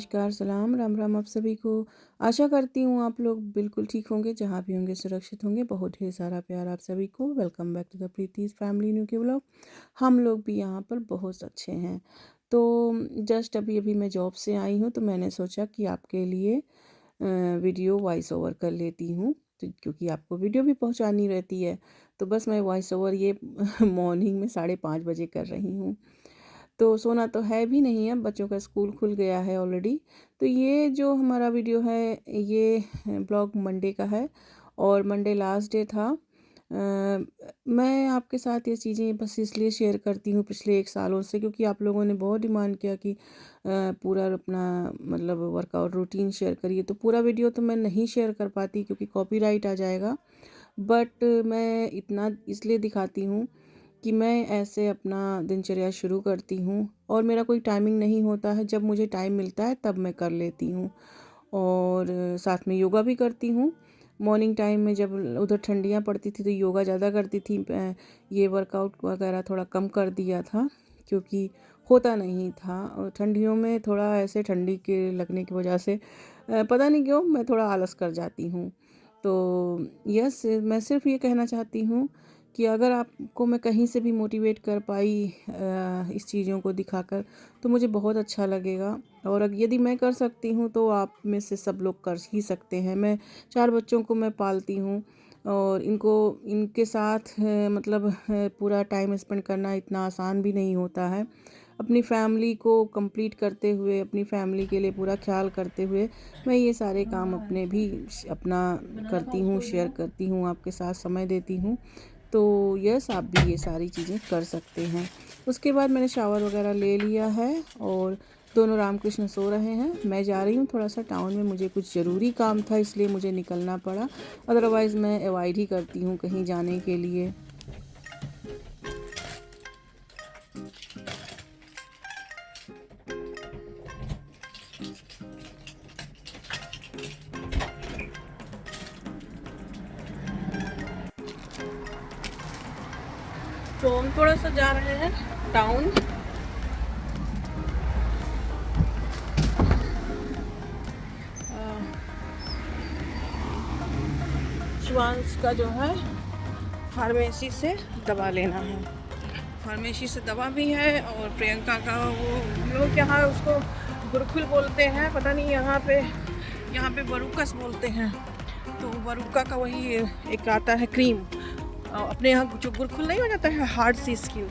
नमस्कार, सलाम, राम राम आप सभी को। आशा करती हूँ आप लोग बिल्कुल ठीक होंगे, जहाँ भी होंगे सुरक्षित होंगे। बहुत ढेर सारा प्यार आप सभी को। Welcome back to the Preeti's family new के ब्लॉग। हम लोग भी यहाँ पर बहुत अच्छे हैं। तो जस्ट अभी अभी मैं जॉब से आई हूँ, तो मैंने सोचा कि आपके लिए वीडियो वॉइस ओवर कर लेती हूँ, तो क्योंकि आपको वीडियो भी पहुँचानी रहती है। तो बस मैं वॉइस ओवर ये मॉर्निंग में 5:30 बजे कर रही हूँ। तो सोना तो है भी नहीं है, बच्चों का स्कूल खुल गया है ऑलरेडी। तो ये जो हमारा वीडियो है, ये ब्लॉग मंडे का है और मंडे लास्ट डे था। मैं आपके साथ ये चीज़ें बस इसलिए शेयर करती हूँ पिछले 1 सालों से, क्योंकि आप लोगों ने बहुत डिमांड किया कि पूरा अपना मतलब वर्कआउट रूटीन शेयर करिए। तो पूरा वीडियो तो मैं नहीं शेयर कर पाती क्योंकि कॉपीराइट आ जाएगा, बट मैं इतना इसलिए दिखाती हूँ कि मैं ऐसे अपना दिनचर्या शुरू करती हूँ और मेरा कोई टाइमिंग नहीं होता है। जब मुझे टाइम मिलता है तब मैं कर लेती हूँ, और साथ में योगा भी करती हूँ। मॉर्निंग टाइम में जब उधर ठंडियाँ पड़ती थी तो योगा ज़्यादा करती थी। ये वर्कआउट वगैरह थोड़ा कम कर दिया था क्योंकि होता नहीं था, और ठंडियों में थोड़ा ऐसे ठंडी के लगने की वजह से पता नहीं क्यों मैं थोड़ा आलस कर जाती हूँ। तो यस, मैं सिर्फ ये कहना चाहती हूँ कि अगर आपको मैं कहीं से भी मोटिवेट कर पाई इस चीज़ों को दिखाकर, तो मुझे बहुत अच्छा लगेगा। और यदि मैं कर सकती हूँ तो आप में से सब लोग कर ही सकते हैं। मैं 4 बच्चों को मैं पालती हूँ और इनके साथ मतलब पूरा टाइम स्पेंड करना इतना आसान भी नहीं होता है। अपनी फैमिली को कंप्लीट करते हुए, अपनी फैमिली के लिए पूरा ख्याल करते हुए मैं ये सारे काम अपने भी अपना करती हूँ, शेयर करती हूँ, आपके साथ समय देती हूँ। तो यस, आप भी ये सारी चीज़ें कर सकते हैं। उसके बाद मैंने शावर वगैरह ले लिया है और दोनों रामकृष्ण सो रहे हैं। मैं जा रही हूँ थोड़ा सा टाउन में, मुझे कुछ ज़रूरी काम था इसलिए मुझे निकलना पड़ा। अदरवाइज़ मैं अवॉइड ही करती हूँ कहीं जाने के लिए। तो हम थोड़ा सा जा रहे हैं टाउन। शिवांश का जो है फार्मेसी से दवा लेना है। फार्मेसी से दवा भी है, और प्रियंका का वो हम लोग यहाँ उसको गुरखुल बोलते हैं, पता नहीं यहाँ पे बरूकस बोलते हैं। तो बरूका का वही एक आता है क्रीम, अपने यहाँ जो गुरखुल नहीं हो जाता है हार्ड सी स्किन,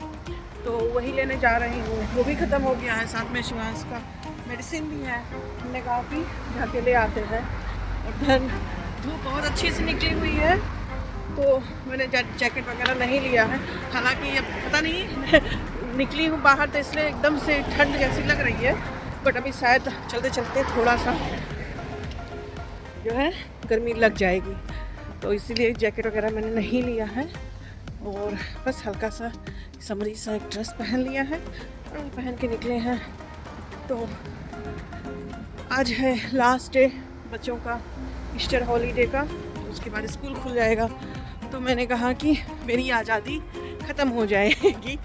तो वही लेने जा रही हूँ। वो भी ख़त्म हो गया है, साथ में शिवांश का मेडिसिन भी है। हमने कहा कि जाके ले आते हैं। और धन धूप बहुत अच्छी से निकली हुई है, तो मैंने जैकेट वगैरह नहीं लिया है। हालांकि अब पता नहीं निकली हूँ बाहर तो इसलिए एकदम से ठंड जैसी लग रही है, बट अभी शायद चलते चलते थोड़ा सा जो है गर्मी लग जाएगी, तो इसीलिए जैकेट वगैरह मैंने नहीं लिया है। और बस हल्का सा समरी सा एक ड्रेस पहन लिया है और पहन के निकले हैं। तो आज है लास्ट डे बच्चों का ईस्टर हॉलीडे का, उसके बाद स्कूल खुल जाएगा। तो मैंने कहा कि मेरी आज़ादी ख़त्म हो जाएगी,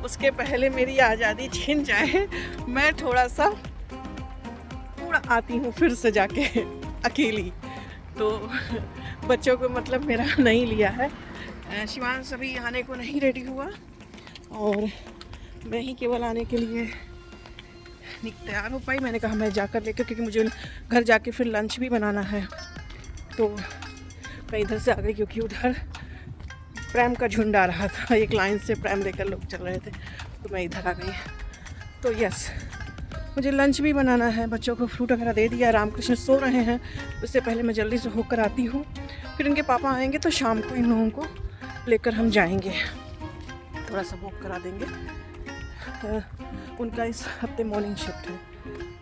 उसके पहले मेरी आज़ादी छिन जाए, मैं थोड़ा सा पूरा आती हूँ फिर से जाके अकेली। तो बच्चों को मतलब मेरा नहीं लिया है। शिवांश अभी आने को नहीं रेडी हुआ और मैं ही केवल आने के लिए तैयार हो पाई। मैंने कहा मैं जाकर लेकर, क्योंकि मुझे घर जाके फिर लंच भी बनाना है। तो मैं इधर से आ गई क्योंकि उधर प्रैम का झुंड आ रहा था, एक लाइन से प्रैम लेकर लोग चल रहे थे, तो मैं इधर आ गई। तो यस, मुझे लंच भी बनाना है। बच्चों को फ्रूट वगैरह दे दिया, रामकृष्ण सो रहे हैं, उससे पहले मैं जल्दी से होकर आती हूँ। फिर इनके पापा आएंगे तो शाम को इन लोगों को लेकर हम जाएंगे, थोड़ा सा वॉक करा देंगे। उनका इस हफ्ते मॉर्निंग शिफ्ट है,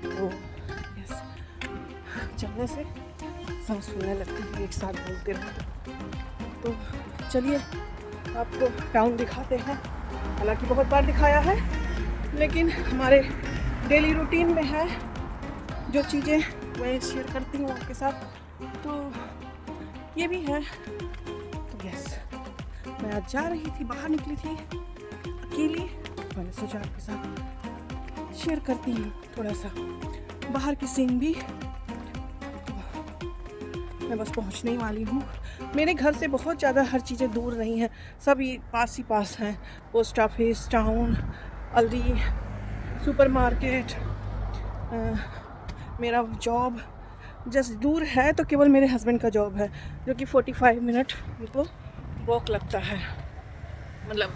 तो यस, चलने से सांस फूलने लगती है, एक साथ बोलते रहो। तो चलिए आपको टाउन दिखाते हैं। हालांकि बहुत बार दिखाया है, लेकिन हमारे डेली रूटीन में है जो चीज़ें मैं शेयर करती हूँ आपके साथ, तो ये भी है। तो यस, मैं आज जा रही थी, बाहर निकली थी अकेली, मैंने सोचा आपके साथ शेयर करती हूँ थोड़ा सा। बाहर की सीन भी मैं बस पहुंचने ही वाली हूँ। मेरे घर से बहुत ज़्यादा हर चीज़ें दूर नहीं हैं, सब ये पास ही पास हैं। पोस्ट ऑफिस, टाउन, अल्दी, सुपरमार्केट, मेरा जॉब जस्ट दूर है तो केवल मेरे हस्बैंड का जॉब है, जो कि 45 मिनट उनको वॉक लगता है, मतलब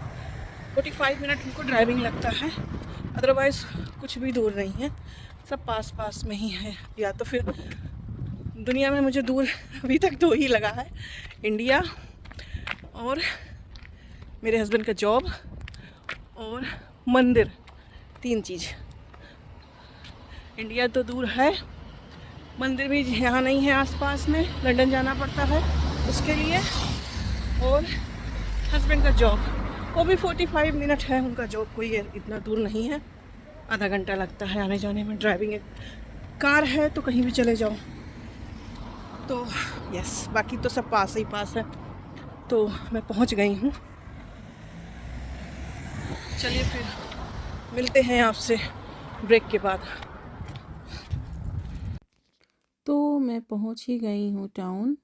45 मिनट उनको ड्राइविंग लगता है। अदरवाइज़ कुछ भी दूर नहीं है, सब पास पास में ही है। या तो फिर दुनिया में मुझे दूर अभी तक दो ही लगा है, इंडिया और मेरे हस्बैंड का जॉब और मंदिर, 3 चीज़। इंडिया तो दूर है, मंदिर भी यहाँ नहीं है आसपास में, लंदन जाना पड़ता है उसके लिए, और हस्बैंड का जॉब, वो भी 45 मिनट है उनका जॉब, कोई इतना दूर नहीं है, आधा घंटा लगता है आने जाने में। ड्राइविंग कार है तो कहीं भी चले जाओ। तो यस, बाकी तो सब पास ही पास है। तो मैं पहुंच गई हूँ। चलिए फिर मिलते हैं आपसे ब्रेक के बाद। तो मैं पहुंच ही गई हूँ टाउन,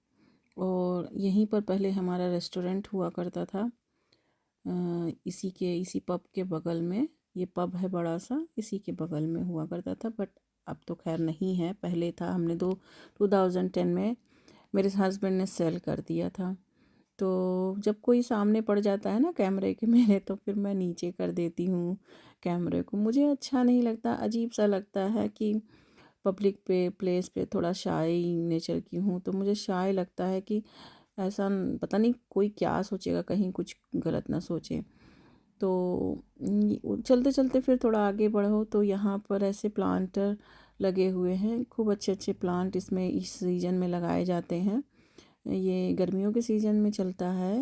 और यहीं पर पहले हमारा रेस्टोरेंट हुआ करता था, इसी पब के बगल में। ये पब है बड़ा सा, इसी के बगल में हुआ करता था, बट अब तो खैर नहीं है। पहले था, हमने 2010 में मेरे हस्बैंड ने सेल कर दिया था। तो जब कोई सामने पड़ जाता है ना कैमरे के मेरे, तो फिर मैं नीचे कर देती हूँ कैमरे को। मुझे अच्छा नहीं लगता, अजीब सा लगता है कि पब्लिक प्लेस पे थोड़ा शाय नेचर की हूँ, तो मुझे शाय लगता है कि ऐसा पता नहीं कोई क्या सोचेगा, कहीं कुछ गलत ना सोचे। तो चलते चलते फिर थोड़ा आगे बढ़ो तो यहाँ पर ऐसे प्लांटर लगे हुए हैं, खूब अच्छे अच्छे प्लांट इसमें इस सीज़न में लगाए जाते हैं। ये गर्मियों के सीज़न में चलता है,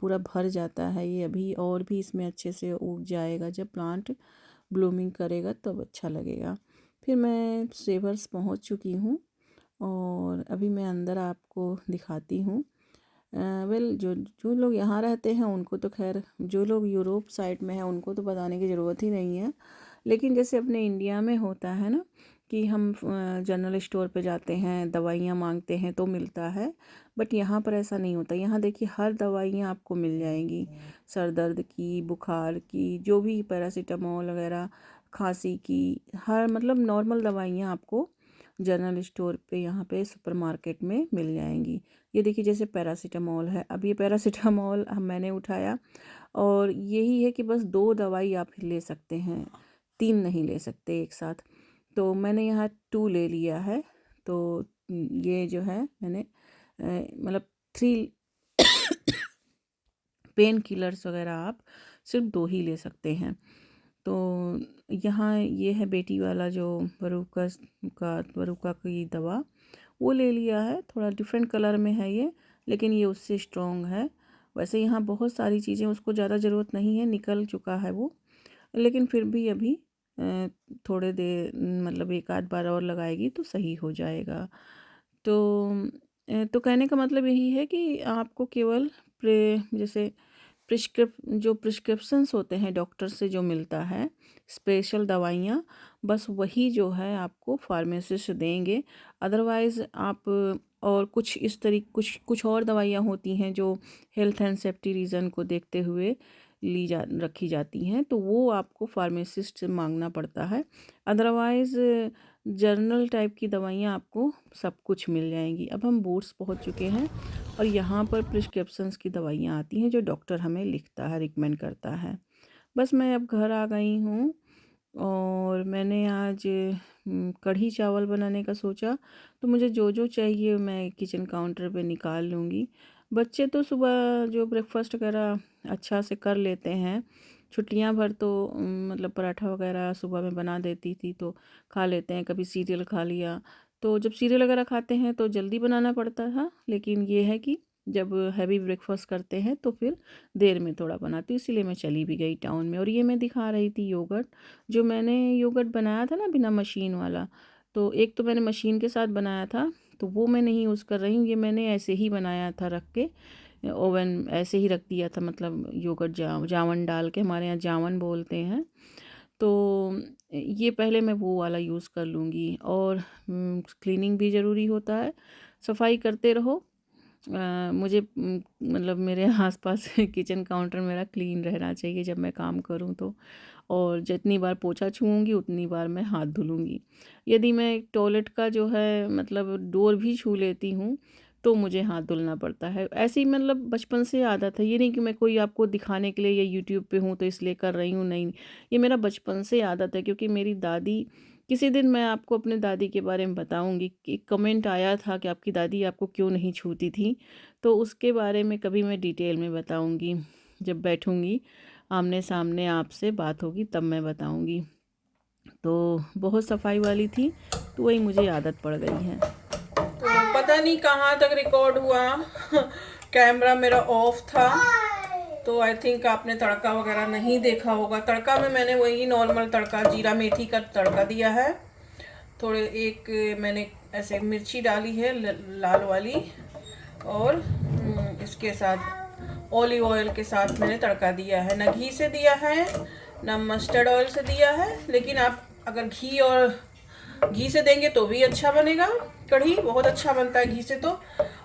पूरा भर जाता है ये अभी, और भी इसमें अच्छे से उग जाएगा। जब प्लांट ब्लूमिंग करेगा तब अच्छा लगेगा। फिर मैं सेवर्स पहुंच चुकी हूँ, और अभी मैं अंदर आपको दिखाती हूँ। वेल, जो जो लोग यहाँ रहते हैं उनको तो खैर, जो लोग यूरोप साइड में हैं उनको तो बताने की ज़रूरत ही नहीं है। लेकिन जैसे अपने इंडिया में होता है ना कि हम जनरल स्टोर पे जाते हैं, दवाइयाँ मांगते हैं तो मिलता है, बट यहाँ पर ऐसा नहीं होता। यहाँ देखिए हर दवाइयाँ आपको मिल जाएंगी, सर दर्द की, बुखार की, जो भी पैरासीटामोल वगैरह, खांसी की, हर मतलब नॉर्मल दवाइयाँ आपको जनरल स्टोर पे, यहाँ पे सुपरमार्केट में मिल जाएंगी। ये देखिए जैसे पैरासीटामोल है, अब ये पैरासीटामोल मैंने उठाया, और यही है कि बस 2 दवाई आप ले सकते हैं, 3 नहीं ले सकते एक साथ। तो मैंने यहाँ 2 ले लिया है। तो ये जो है मैंने मतलब 3 पेन किलर्स वगैरह आप सिर्फ 2 ही ले सकते हैं। तो यहाँ ये है बेटी वाला जो बरूका की दवा, वो ले लिया है। थोड़ा डिफरेंट कलर में है ये, लेकिन ये उससे स्ट्रॉन्ग है। वैसे यहाँ बहुत सारी चीज़ें, उसको ज़्यादा ज़रूरत नहीं है, निकल चुका है वो, लेकिन फिर भी अभी थोड़े देर मतलब एक आध बार और लगाएगी तो सही हो जाएगा। तो कहने का मतलब यही है कि आपको केवल जैसे जो प्रिस्क्रिप्शंस होते हैं डॉक्टर से जो मिलता है, स्पेशल दवाइयाँ, बस वही जो है आपको फार्मेसिस्ट देंगे। अदरवाइज़ आप और कुछ इस तरीके कुछ और दवाइयाँ होती हैं जो हेल्थ एंड सेफ्टी रीज़न को देखते हुए रखी जाती हैं, तो वो आपको फार्मासिस्ट से मांगना पड़ता है। अदरवाइज़ जर्नल टाइप की दवाइयाँ आपको सब कुछ मिल जाएंगी। अब हम बूट्स पहुंच चुके हैं, और यहाँ पर प्रिस्क्रिप्शंस की दवाइयाँ आती हैं जो डॉक्टर हमें लिखता है, रिकमेंड करता है। बस मैं अब घर आ गई हूँ, और मैंने आज कढ़ी चावल बनाने का सोचा। तो मुझे जो जो चाहिए मैं किचन काउंटर पे निकाल लूँगी। बच्चे तो सुबह जो ब्रेकफास्ट वगैरह अच्छा से कर लेते हैं, छुट्टियां भर तो मतलब पराठा वगैरह सुबह में बना देती थी तो खा लेते हैं, कभी सीरियल खा लिया। तो जब सीरियल वगैरह खाते हैं तो जल्दी बनाना पड़ता था, लेकिन ये है कि जब हैवी ब्रेकफास्ट करते हैं तो फिर देर में थोड़ा बनाती हूँ। इसीलिए मैं चली भी गई टाउन में, और ये मैं दिखा रही थी योगर्ट। जो मैंने योगर्ट बनाया था ना बिना मशीन वाला, तो एक तो मैंने मशीन के साथ बनाया था, तो वो मैं नहीं यूज़ कर रही हूँ। ये मैंने ऐसे ही बनाया था, रख के ओवन ऐसे ही रख दिया था, मतलब योगर्ट जावन डाल के, हमारे यहाँ जावन बोलते हैं। तो ये पहले मैं वो वाला यूज़ कर लूँगी। और क्लीनिंग भी ज़रूरी होता है, सफाई करते रहो। मुझे मतलब मेरे आसपास किचन काउंटर मेरा क्लीन रहना चाहिए जब मैं काम करूँ तो। और जितनी बार पोछा छूऊंगी उतनी बार मैं हाथ धुलूँगी। यदि मैं टॉयलेट का जो है मतलब डोर भी छू लेती हूँ तो मुझे हाथ धुलना पड़ता है। ऐसी मतलब बचपन से आदत है, ये नहीं कि मैं कोई आपको दिखाने के लिए या यूट्यूब पे हूँ तो इसलिए कर रही हूँ, नहीं। ये मेरा बचपन से आदत है, क्योंकि मेरी दादी, किसी दिन मैं आपको अपने दादी के बारे में बताऊंगी कि कमेंट आया था कि आपकी दादी आपको क्यों नहीं छूती थी, तो उसके बारे में कभी मैं डिटेल में बताऊंगी। जब बैठूंगी आमने सामने आपसे बात होगी तब मैं बताऊंगी। तो बहुत सफाई वाली थी, तो वही मुझे आदत पड़ गई है। तो पता नहीं कहाँ तक रिकॉर्ड हुआ। कैमरा मेरा ऑफ था, तो आई थिंक आपने तड़का वगैरह नहीं देखा होगा। तड़का में मैंने वही नॉर्मल तड़का, जीरा मेथी का तड़का दिया है। थोड़े एक मैंने ऐसे मिर्ची डाली है लाल वाली, और इसके साथ ऑलिव ऑयल के साथ मैंने तड़का दिया है। न घी से दिया है न मस्टर्ड ऑयल से दिया है, लेकिन आप अगर घी से देंगे तो भी अच्छा बनेगा। कढ़ी बहुत अच्छा बनता है घी से तो।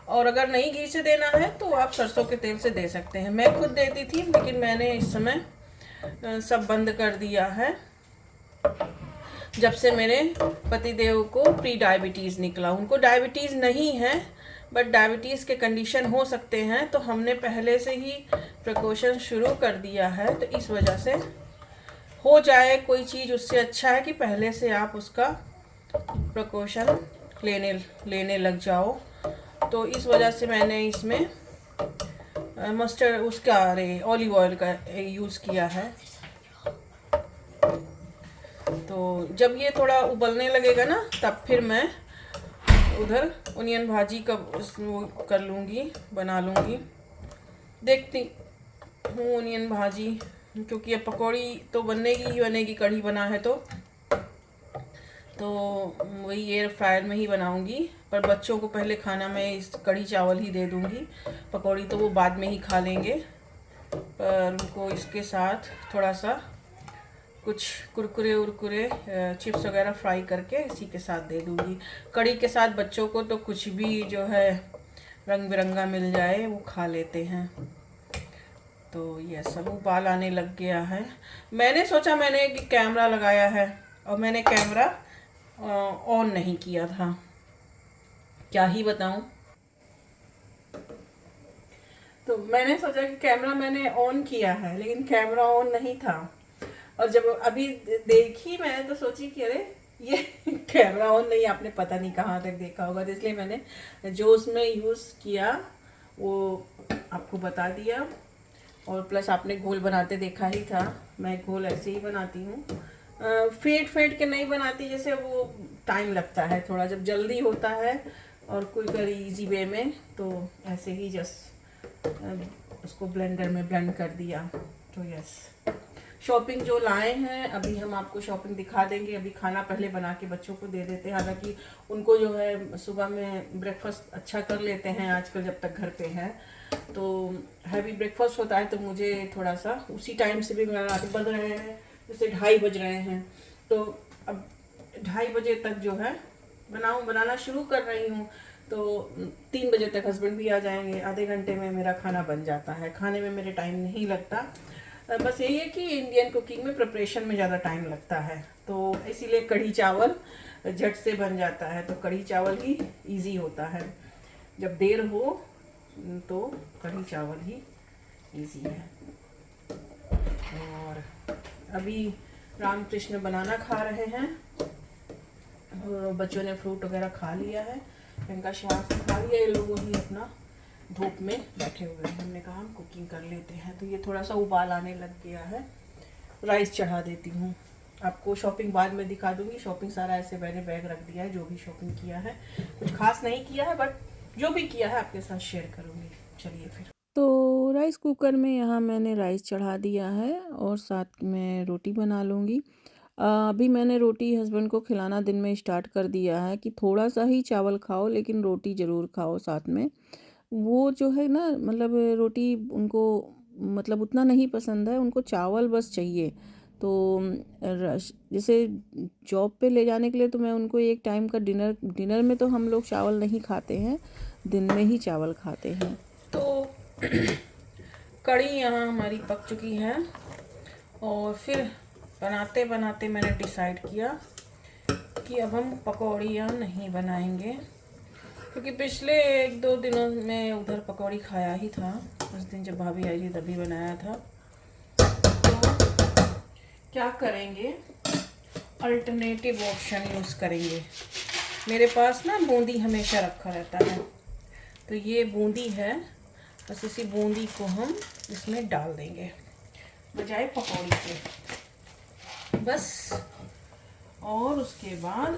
और अगर नहीं घी से देना है तो आप सरसों के तेल से दे सकते हैं। मैं खुद देती थी, लेकिन मैंने इस समय सब बंद कर दिया है जब से मेरे पतिदेव को प्री डायबिटीज़ निकला। उनको डायबिटीज़ नहीं है, बट डायबिटीज़ के कंडीशन हो सकते हैं, तो हमने पहले से ही प्रिकॉशन शुरू कर दिया है। तो इस वजह से हो जाए कोई चीज़, उससे अच्छा है कि पहले से आप उसका प्रिकॉशन लेने लेने लग जाओ। तो इस वजह से मैंने इसमें मस्टर्ड उसका अरे ऑलिव ऑयल का यूज़ किया है। तो जब ये थोड़ा उबलने लगेगा ना, तब फिर मैं उधर ओनियन भाजी का वो कर लूँगी, बना लूँगी। देखती हूँ ओनियन भाजी, क्योंकि अब पकौड़ी तो बनेगी ही बनेगी, कढ़ी बना है तो वही एयर फ्रायर में ही बनाऊंगी। पर बच्चों को पहले खाना मैं इस कढ़ी चावल ही दे दूँगी, पकौड़ी तो वो बाद में ही खा लेंगे। पर उनको इसके साथ थोड़ा सा कुछ कुरकुरे उरकुरे चिप्स वगैरह फ्राई करके इसी के साथ दे दूँगी। कढ़ी के साथ बच्चों को तो कुछ भी जो है रंग बिरंगा मिल जाए वो खा लेते हैं। तो ये सब उबाल आने लग गया है। मैंने सोचा मैंने कि कैमरा लगाया है, और मैंने कैमरा ऑन नहीं किया था। क्या ही बताऊं। तो मैंने सोचा कि कैमरा मैंने ऑन किया है, लेकिन कैमरा ऑन नहीं था। और जब अभी देखी मैंने तो सोची कि अरे ये कैमरा ऑन नहीं, आपने पता नहीं कहाँ तक देखा होगा। तो इसलिए मैंने जो उसमें यूज़ किया वो आपको बता दिया। और प्लस आपने घोल बनाते देखा ही था, मैं घोल ऐसे ही बनाती हूँ। फेंट फेंट के नहीं बनाती, जैसे वो टाइम लगता है थोड़ा, जब जल्दी होता है और कोई कर इजी वे में, तो ऐसे ही जस्ट उसको ब्लेंडर में ब्लेंड कर दिया। तो यस, शॉपिंग जो लाए हैं अभी हम आपको शॉपिंग दिखा देंगे। अभी खाना पहले बना के बच्चों को दे देते हैं, हालांकि उनको जो है सुबह में ब्रेकफास्ट अच्छा कर लेते हैं आजकल जब तक घर पे है। तो हैवी ब्रेकफास्ट होता है, तो मुझे थोड़ा सा उसी टाइम से भी बनाते बज रहे हैं, जैसे 2:30 बज रहे हैं। तो अब 2:30 बजे तक जो है बनाना शुरू कर रही हूँ। तो 3 बजे तक हस्बैंड भी आ जाएंगे, आधे घंटे में मेरा खाना बन जाता है। खाने में मेरे टाइम नहीं लगता। बस यही है कि इंडियन कुकिंग में प्रिपरेशन में ज़्यादा टाइम लगता है, तो इसीलिए कढ़ी चावल झट से बन जाता है। तो कढ़ी चावल ही इजी होता है, जब देर हो तो कढ़ी चावल ही इजी है। और अभी रामकृष्ण बनाना खा रहे हैं, और बच्चों ने फ्रूट वगैरह खा लिया है, इनका श्वास खा लिया। ये लोग ही अपना धूप में बैठे हुए हैं। हमने कहा हम कुकिंग कर लेते हैं। तो ये थोड़ा सा उबाल आने लग गया है, राइस चढ़ा देती हूँ। आपको शॉपिंग बाद में दिखा दूंगी। शॉपिंग सारा ऐसे मैंने बैग रख दिया है, जो भी शॉपिंग किया है। कुछ खास नहीं किया है, बट जो भी किया है आपके साथ शेयर करूँगी। चलिए फिर। तो राइस कुकर में यहाँ मैंने राइस चढ़ा दिया है और साथ में रोटी बना लूँगी। अभी मैंने रोटी हस्बैंड को खिलाना दिन में स्टार्ट कर दिया है कि थोड़ा सा ही चावल खाओ लेकिन रोटी ज़रूर खाओ साथ में। वो जो है ना मतलब रोटी उनको मतलब उतना नहीं पसंद है, उनको चावल बस चाहिए। तो जैसे जॉब पे ले जाने के लिए तो मैं उनको एक टाइम का डिनर में तो हम लोग चावल नहीं खाते हैं, दिन में ही चावल खाते हैं। तो कढ़ी यहाँ हमारी पक चुकी है और फिर बनाते बनाते मैंने डिसाइड किया कि अब हम पकौड़ियाँ नहीं बनाएंगे, क्योंकि पिछले 1-2 दिनों में उधर पकौड़ी खाया ही था। उस दिन जब भाभी आई थी तभी बनाया था। तो क्या करेंगे, अल्टरनेटिव ऑप्शन यूज़ करेंगे। मेरे पास ना बूंदी हमेशा रखा रहता है, तो ये बूंदी है, बस इसी बूंदी को हम इसमें डाल देंगे बजाय पकौड़ी के, बस। और उसके बाद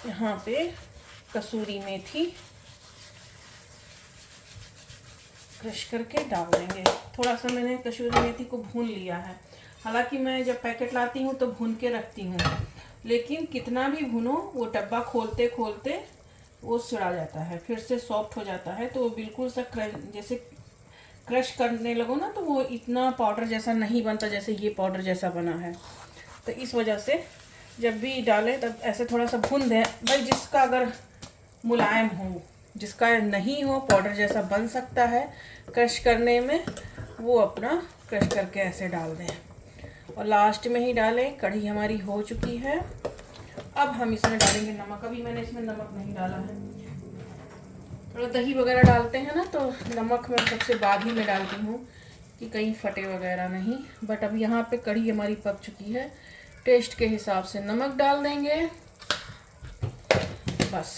यहाँ पे कसूरी मेथी क्रश करके डाल देंगे। थोड़ा सा मैंने कसूरी मेथी को भून लिया है। हालांकि मैं जब पैकेट लाती हूँ तो भून के रखती हूँ, लेकिन कितना भी भुनो वो डब्बा खोलते खोलते वो सिड़ा जाता है, फिर से सॉफ्ट हो जाता है। तो वो बिल्कुल सा जैसे क्रश करने लगो ना तो वो इतना पाउडर जैसा नहीं बनता जैसे ये पाउडर जैसा बना है। तो इस वजह से जब भी डालें तब ऐसे थोड़ा सा भून दें भाई। जिसका अगर मुलायम हो, जिसका नहीं हो पाउडर जैसा बन सकता है क्रश करने में, वो अपना क्रश करके ऐसे डाल दें और लास्ट में ही डालें। कढ़ी हमारी हो चुकी है। अब हम इसमें डालेंगे नमक। अभी मैंने इसमें नमक नहीं डाला है। थोड़ा दही वगैरह डालते हैं ना तो नमक मैं सबसे बाद ही में डालती हूँ कि कहीं फटे वगैरह नहीं। बट अब यहाँ पे कढ़ी हमारी पक चुकी है। टेस्ट के हिसाब से नमक डाल देंगे, बस।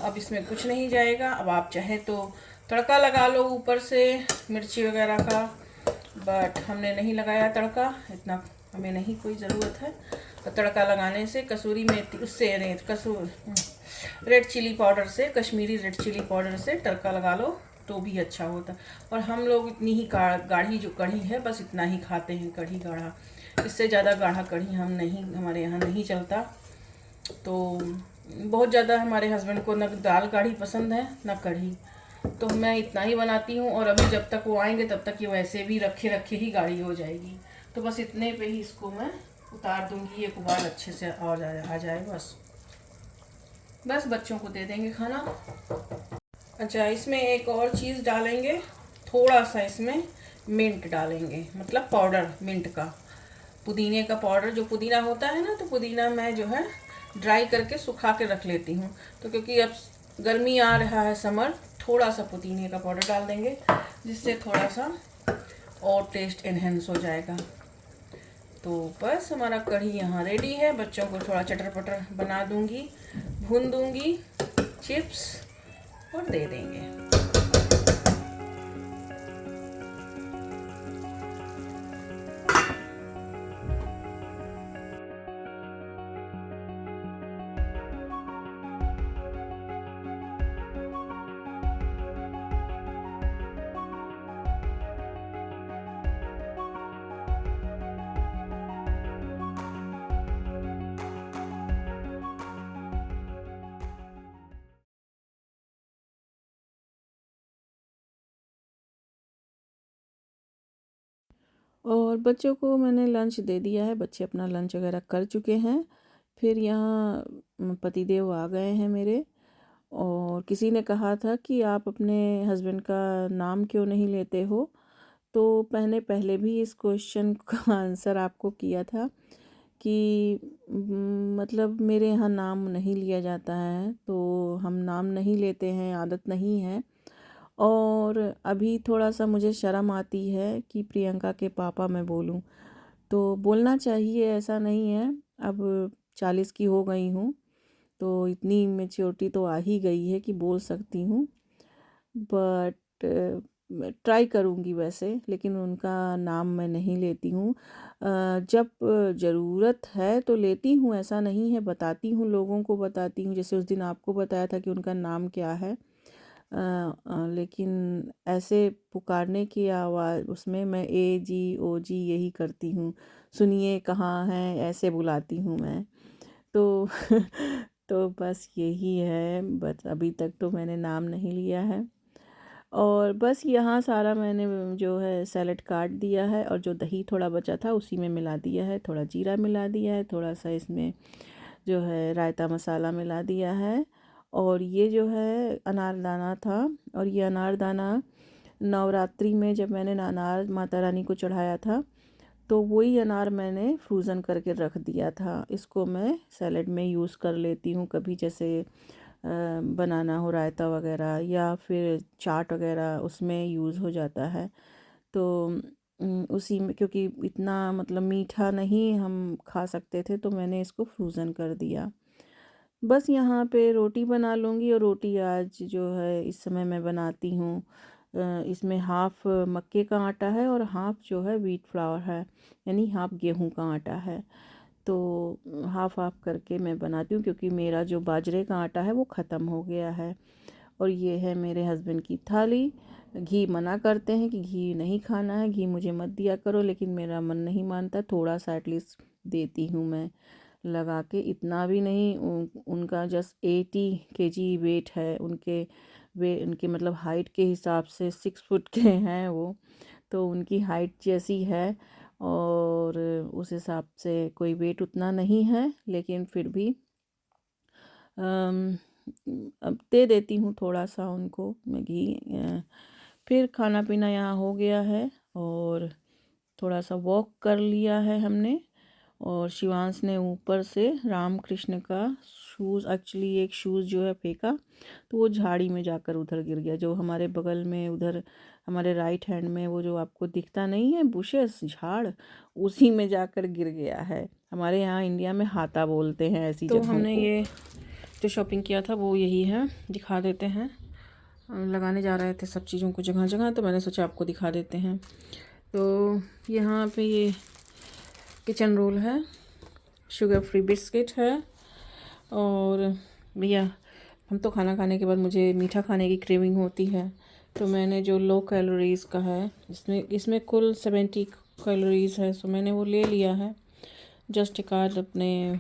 अब इसमें कुछ नहीं जाएगा। अब आप चाहे तो तड़का लगा लो ऊपर से मिर्ची वगैरह का, बट हमने नहीं लगाया तड़का, इतना हमें नहीं कोई ज़रूरत है। तो तड़का लगाने से कसूरी मेथी उससे रेड चिली पाउडर से, कश्मीरी रेड चिली पाउडर से तड़का लगा लो तो भी अच्छा होता। और हम लोग इतनी ही गाढ़ी जो कढ़ी है बस इतना ही खाते हैं, कढ़ी गाढ़ा। इससे ज़्यादा गाढ़ा कढ़ी हम नहीं, हमारे यहाँ नहीं चलता। तो बहुत ज़्यादा हमारे हस्बैंड को न दाल गाढ़ी पसंद है न कढ़ी, तो मैं इतना ही बनाती हूँ। और अभी जब तक वो आएंगे तब तक ये वैसे भी रखे रखे ही गाढ़ी हो जाएगी। तो बस इतने पे ही इसको मैं उतार दूंगी, एक बार अच्छे से और आ जाए बस बच्चों को दे देंगे खाना। अच्छा, इसमें एक और चीज़ डालेंगे, थोड़ा सा इसमें मिंट डालेंगे, मतलब पाउडर मिंट का, पुदीने का पाउडर। जो पुदीना होता है ना, तो पुदीना मैं जो है ड्राई करके सुखा के रख लेती हूँ। तो क्योंकि अब गर्मी आ रहा है, समर, थोड़ा सा पुदीने का पाउडर डाल देंगे जिससे थोड़ा सा और टेस्ट इन्हेंस हो जाएगा। तो बस हमारा कढ़ी यहाँ रेडी है। बच्चों को थोड़ा चटर पटर बना दूंगी, भून दूंगी चिप्स और दे देंगे। और बच्चों को मैंने लंच दे दिया है, बच्चे अपना लंच वगैरह कर चुके हैं। फिर यहाँ पतिदेव आ गए हैं मेरे, और किसी ने कहा था कि आप अपने हस्बैंड का नाम क्यों नहीं लेते हो। तो मैंने पहले भी इस क्वेश्चन का आंसर आपको किया था कि मतलब मेरे यहाँ नाम नहीं लिया जाता है, तो हम नाम नहीं लेते हैं, आदत नहीं है। और अभी थोड़ा सा मुझे शर्म आती है कि प्रियंका के पापा मैं बोलूं, तो बोलना चाहिए, ऐसा नहीं है। अब 40 की हो गई हूँ तो इतनी मेच्योरिटी तो आ ही गई है कि बोल सकती हूँ। बट ट्राई करूँगी वैसे, लेकिन उनका नाम मैं नहीं लेती हूँ। जब ज़रूरत है तो लेती हूँ, ऐसा नहीं है, बताती हूँ, लोगों को बताती हूँ। जैसे उस दिन आपको बताया था कि उनका नाम क्या है। लेकिन ऐसे पुकारने की आवाज़ उसमें मैं ए जी ओ जी यही करती हूँ। सुनिए कहाँ हैं, ऐसे बुलाती हूँ मैं तो तो बस यही है। बस अभी तक तो मैंने नाम नहीं लिया है। और बस यहाँ सारा मैंने जो है सैलेड काट दिया है, और जो दही थोड़ा बचा था उसी में मिला दिया है, थोड़ा जीरा मिला दिया है, थोड़ा सा इसमें जो है रायता मसाला मिला दिया है। और ये जो है अनारदाना था, और ये अनारदाना नवरात्रि में जब मैंने अनार माता रानी को चढ़ाया था तो वही अनार मैंने फ्रोज़न करके रख दिया था। इसको मैं सैलेड में यूज़ कर लेती हूँ, कभी जैसे बनाना हो रायता वगैरह या फिर चाट वगैरह उसमें यूज़ हो जाता है। तो उसी में, क्योंकि इतना मतलब मीठा नहीं हम खा सकते थे, तो मैंने इसको फ्रोज़न कर दिया। बस यहाँ पे रोटी बना लूँगी, और रोटी आज जो है इस समय मैं बनाती हूँ, इसमें हाफ़ मक्के का आटा है और हाफ़ जो है व्हीट फ्लावर है, यानी हाफ़ गेहूं का आटा है। तो हाफ़ हाफ़ करके मैं बनाती हूँ, क्योंकि मेरा जो बाजरे का आटा है वो ख़त्म हो गया है। और ये है मेरे हस्बैंड की थाली। घी मना करते हैं कि घी नहीं खाना है, घी मुझे मत दिया करो, लेकिन मेरा मन नहीं मानता, थोड़ा सा एटलीस्ट देती हूँ मैं लगा के, इतना भी नहीं। उनका जस्ट 80 kg वेट है, उनके मतलब हाइट के हिसाब से 6 फुट के हैं वो, तो उनकी हाइट जैसी है, और उस हिसाब से कोई वेट उतना नहीं है, लेकिन फिर भी अब दे देती हूँ थोड़ा सा उनको मैं घी। फिर खाना पीना यहाँ हो गया है, और थोड़ा सा वॉक कर लिया है हमने, और शिवांश ने ऊपर से राम कृष्ण का शूज़, एक्चुअली एक शूज़ जो है फेंका, तो वो झाड़ी में जाकर उधर गिर गया, जो हमारे बगल में उधर हमारे राइट हैंड में वो जो आपको दिखता नहीं है बुशेस, झाड़, उसी में जाकर गिर गया है। हमारे यहाँ इंडिया में हाथा बोलते हैं ऐसी जगहों को। हमने ये जो शॉपिंग किया था वो यही है, दिखा देते हैं। लगाने जा रहे थे सब चीज़ों को जगह जगह, तो मैंने सोचा आपको दिखा देते हैं। तो यहाँ पे ये किचन रोल है, शुगर फ्री बिस्किट है, और भैया हम तो खाना खाने के बाद मुझे मीठा खाने की क्रेविंग होती है, तो मैंने जो लो कैलोरीज़ का है, इसमें कुल 70 कैलोरीज़ है, सो मैंने वो ले लिया है जस्ट एक आध अपने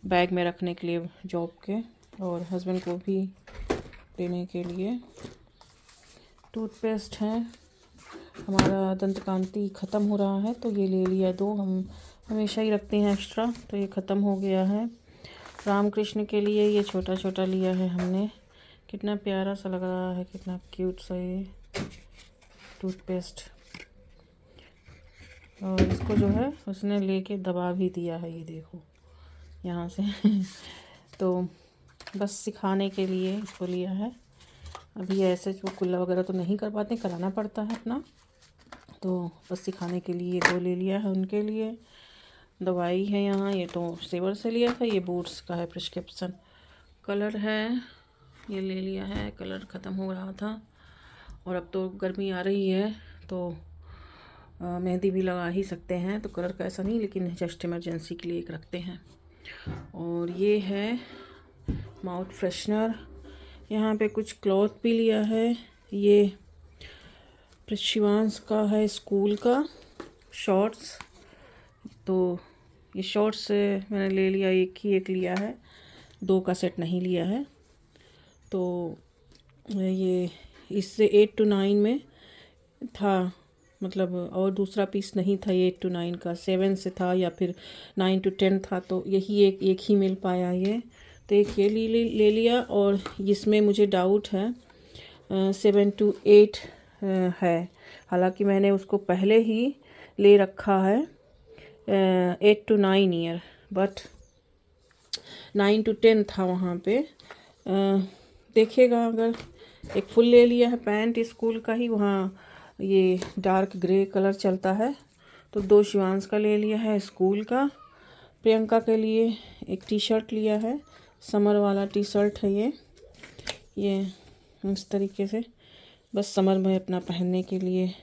बैग में रखने के लिए जॉब के, और हस्बैंड को भी देने के लिए। टूथपेस्ट है, हमारा दंत कांति ख़त्म हो रहा है, तो ये ले लिया 2, हम हमेशा ही रखते हैं एक्स्ट्रा, तो ये ख़त्म हो गया है। राम कृष्ण के लिए ये छोटा छोटा लिया है हमने, कितना प्यारा सा लग रहा है, कितना क्यूट सा ये टूथपेस्ट। और इसको जो है उसने लेके दबा भी दिया है, ये देखो यहाँ से तो बस सिखाने के लिए इसको लिया है। अभी ऐसे वो कुल्ला वगैरह तो नहीं कर पाते, कराना पड़ता है अपना, तो बस सिखाने के लिए 2 ले लिया है उनके लिए। दवाई है यहाँ, ये तो सेवर से लिया था, ये बूट्स का है प्रिस्क्रिप्शन। कलर है, ये ले लिया है, कलर ख़त्म हो रहा था, और अब तो गर्मी आ रही है, तो मेहंदी भी लगा ही सकते हैं, तो कलर का ऐसा नहीं, लेकिन जस्ट इमरजेंसी के लिए एक रखते हैं। और ये है माउथ फ्रेशनर। यहाँ पे कुछ क्लॉथ भी लिया है, ये शिवांश का है स्कूल का शॉर्ट्स, तो ये शॉर्ट्स मैंने ले लिया, एक लिया है, 2 का सेट नहीं लिया है। तो ये इससे 8 to 9 में था, मतलब और दूसरा पीस नहीं था ये 8 to 9 का, 7 से था या फिर 9 to 10 था, तो यही एक ही मिल पाया ये, तो एक ये ले लिया। और इसमें मुझे डाउट है 7 to 8 है, हालांकि मैंने उसको पहले ही ले रखा है 8 to 9 ईयर, बट 9 to 10 था वहाँ पे। देखिएगा, अगर एक फुल ले लिया है पैंट स्कूल का ही, वहाँ ये डार्क ग्रे कलर चलता है, तो 2 शिवांश का ले लिया है स्कूल का। प्रियंका के लिए एक टी शर्ट लिया है, समर वाला टी शर्ट है ये इस तरीके से, बस समर में अपना पहनने के लिए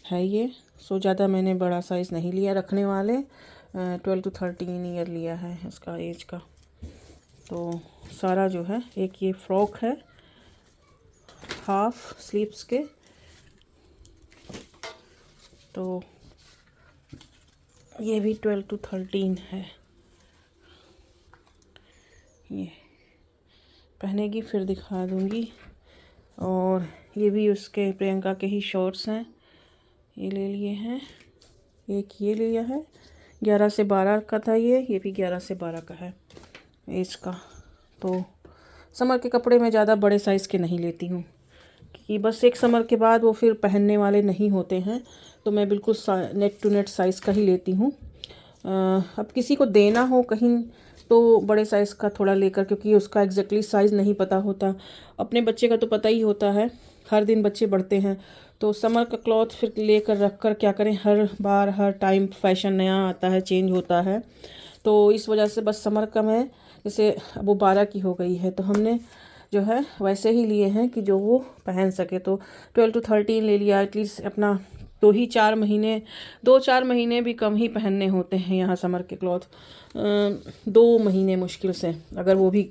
है ये। सो ज़्यादा मैंने बड़ा साइज़ नहीं लिया, रखने वाले 12 to 13 ईयर लिया है इसका एज का। तो सारा जो है, एक ये फ्रॉक है हाफ स्लीव्स के, तो ये भी 12 to 13 है। ये पहनेगी फिर दिखा दूँगी। और ये भी उसके प्रियंका के ही शॉर्ट्स हैं, ये ले लिए हैं। एक ये लिया है, 11 से 12 का था ये भी 11 से 12 का है इसका। तो समर के कपड़े मैं ज़्यादा बड़े साइज़ के नहीं लेती हूँ कि बस एक समर के बाद वो फिर पहनने वाले नहीं होते हैं, तो मैं बिल्कुल नेट टू नेट साइज़ का ही लेती हूँ। अब किसी को देना हो कहीं तो बड़े साइज़ का थोड़ा लेकर, क्योंकि उसका एग्जैक्टली साइज़ नहीं पता होता। अपने बच्चे का तो पता ही होता है, हर दिन बच्चे बढ़ते हैं, तो समर का क्लॉथ फिर लेकर रख कर क्या करें, हर बार हर टाइम फैशन नया आता है, चेंज होता है। तो इस वजह से बस समर का मैं, जैसे अब वो 12 की हो गई है तो हमने जो है वैसे ही लिए हैं कि जो वो पहन सके। तो 12 to 13 ले लिया, एटलीस्ट अपना 2-4 महीने भी कम ही पहनने होते हैं यहाँ समर के क्लॉथ। 2 महीने मुश्किल से, अगर वो भी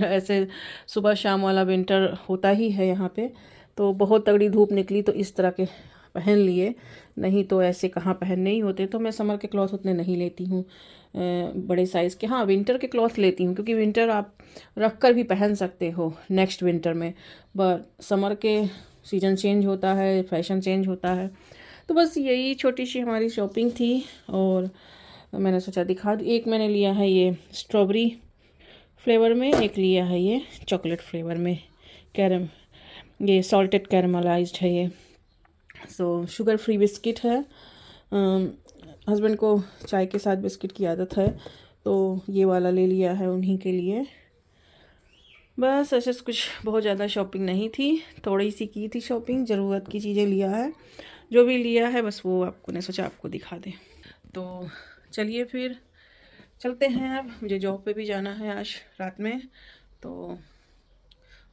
ऐसे सुबह शाम वाला विंटर होता ही है यहाँ पे, तो बहुत तगड़ी धूप निकली तो इस तरह के पहन लिए, नहीं तो ऐसे कहाँ पहनने ही होते। तो मैं समर के क्लॉथ उतने नहीं लेती हूँ बड़े साइज़ के। हाँ, विंटर के क्लॉथ लेती हूँ, क्योंकि विंटर आप रख कर भी पहन सकते हो नेक्स्ट विंटर में, बट समर के सीज़न चेंज होता है, फैशन चेंज होता है। तो बस यही छोटी सी हमारी शॉपिंग थी, और मैंने सोचा दिखा दूँ। एक मैंने लिया है ये स्ट्रॉबेरी फ्लेवर में, एक लिया है ये चॉकलेट फ्लेवर में, ये सॉल्टेड कैरमलाइज्ड है ये। सो शुगर फ्री बिस्किट है। हस्बैंड को चाय के साथ बिस्किट की आदत है, तो ये वाला ले लिया है उन्हीं के लिए। बस ऐसे कुछ बहुत ज़्यादा शॉपिंग नहीं थी, थोड़ी सी की थी शॉपिंग, ज़रूरत की चीज़ें लिया है, जो भी लिया है बस वो आपको ने सोचा आपको दिखा दें। तो चलिए फिर चलते हैं, अब मुझे जॉब पे भी जाना है आज रात में, तो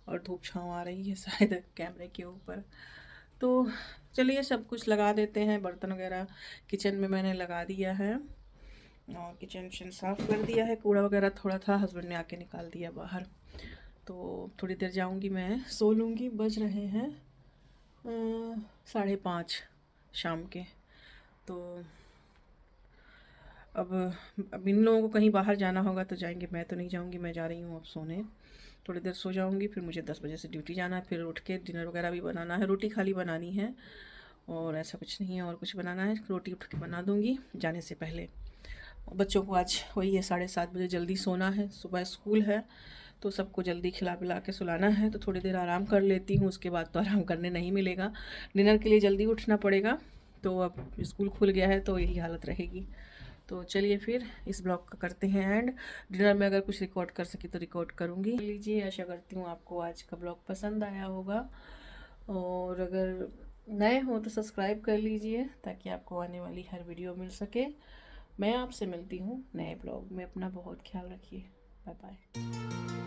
और धूप छाँव आ रही है शायद कैमरे के ऊपर। तो चलिए सब कुछ लगा देते हैं, बर्तन वगैरह किचन में मैंने लगा दिया है, और किचन साफ़ कर दिया है, कूड़ा वगैरह थोड़ा था, हस्बैंड ने आके निकाल दिया बाहर। तो थोड़ी देर जाऊंगी मैं, सो लूँगी। बज रहे हैं 5:30 शाम के। तो अब इन लोगों को कहीं बाहर जाना होगा तो जाएंगे, मैं तो नहीं जाऊंगी, मैं जा रही हूँ अब सोने। थोड़ी देर सो जाऊंगी, फिर मुझे 10 बजे से ड्यूटी जाना है, फिर उठ के डिनर वगैरह भी बनाना है। रोटी खाली बनानी है और ऐसा कुछ नहीं है, और कुछ बनाना है, रोटी उठ के बना दूँगी जाने से पहले। बच्चों को आज वही है 7:30 बजे जल्दी सोना है, सुबह स्कूल है, तो सबको जल्दी खिला पिला के सुलाना है। तो थोड़ी देर आराम कर लेती हूँ, उसके बाद तो आराम करने नहीं मिलेगा, डिनर के लिए जल्दी उठना पड़ेगा। तो अब स्कूल खुल गया है तो यही हालत रहेगी। तो चलिए फिर इस ब्लॉग का करते हैं एंड। डिनर में अगर कुछ रिकॉर्ड कर सकी तो रिकॉर्ड करूँगी। लीजिए, आशा करती हूँ आपको आज का ब्लॉग पसंद आया होगा, और अगर नए हो तो सब्सक्राइब कर लीजिए ताकि आपको आने वाली हर वीडियो मिल सके। मैं आपसे मिलती हूँ नए ब्लॉग में, अपना बहुत ख्याल रखिए, बाय बाय।